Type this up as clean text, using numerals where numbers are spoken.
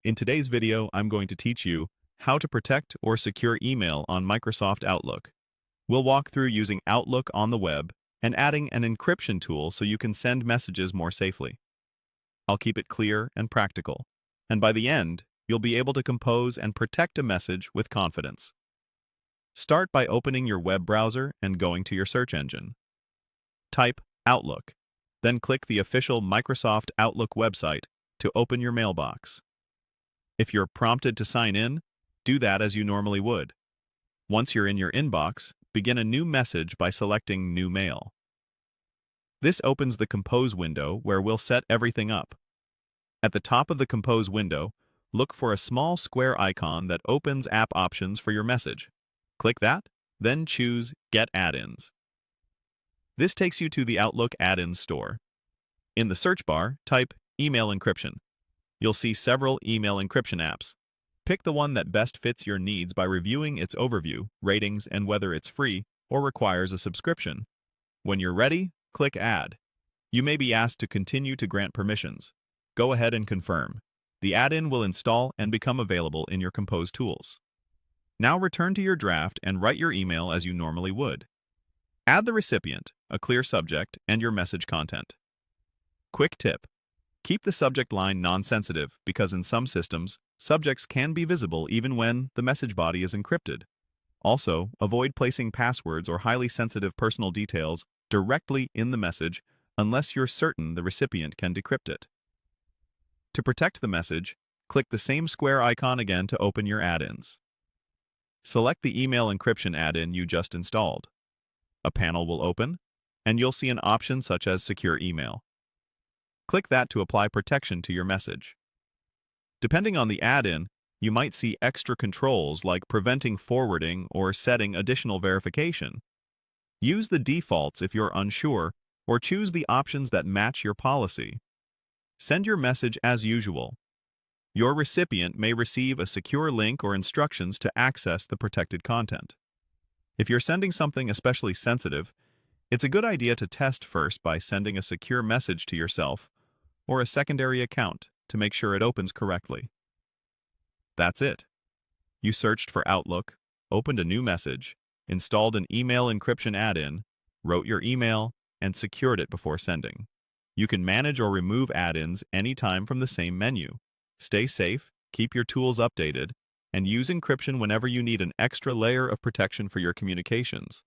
In today's video, I'm going to teach you how to protect or secure email on Microsoft Outlook. We'll walk through using Outlook on the web and adding an encryption tool so you can send messages more safely. I'll keep it clear and practical, and by the end, you'll be able to compose and protect a message with confidence. Start by opening your web browser and going to your search engine. Type Outlook, then click the official Microsoft Outlook website to open your mailbox. If you're prompted to sign in, do that as you normally would. Once you're in your inbox, begin a new message by selecting New Mail. This opens the Compose window where we'll set everything up. At the top of the Compose window, look for a small square icon that opens app options for your message. Click that, then choose Get Add-ins. This takes you to the Outlook add-ins store. In the search bar, type Email Encryption. You'll see several email encryption apps. Pick the one that best fits your needs by reviewing its overview, ratings, and whether it's free or requires a subscription. When you're ready, click Add. You may be asked to continue to grant permissions. Go ahead and confirm. The add-in will install and become available in your Compose tools. Now return to your draft and write your email as you normally would. Add the recipient, a clear subject, and your message content. Quick tip: keep the subject line non-sensitive because in some systems, subjects can be visible even when the message body is encrypted. Also, avoid placing passwords or highly sensitive personal details directly in the message unless you're certain the recipient can decrypt it. To protect the message, click the same square icon again to open your add-ins. Select the email encryption add-in you just installed. A panel will open, and you'll see an option such as Secure Email. Click that to apply protection to your message. Depending on the add-in, you might see extra controls like preventing forwarding or setting additional verification. Use the defaults if you're unsure, or choose the options that match your policy. Send your message as usual. Your recipient may receive a secure link or instructions to access the protected content. If you're sending something especially sensitive, it's a good idea to test first by sending a secure message to yourself or a secondary account to make sure it opens correctly. That's it. You searched for Outlook, opened a new message, installed an email encryption add-in, wrote your email, and secured it before sending. You can manage or remove add-ins anytime from the same menu. Stay safe, keep your tools updated, and use encryption whenever you need an extra layer of protection for your communications.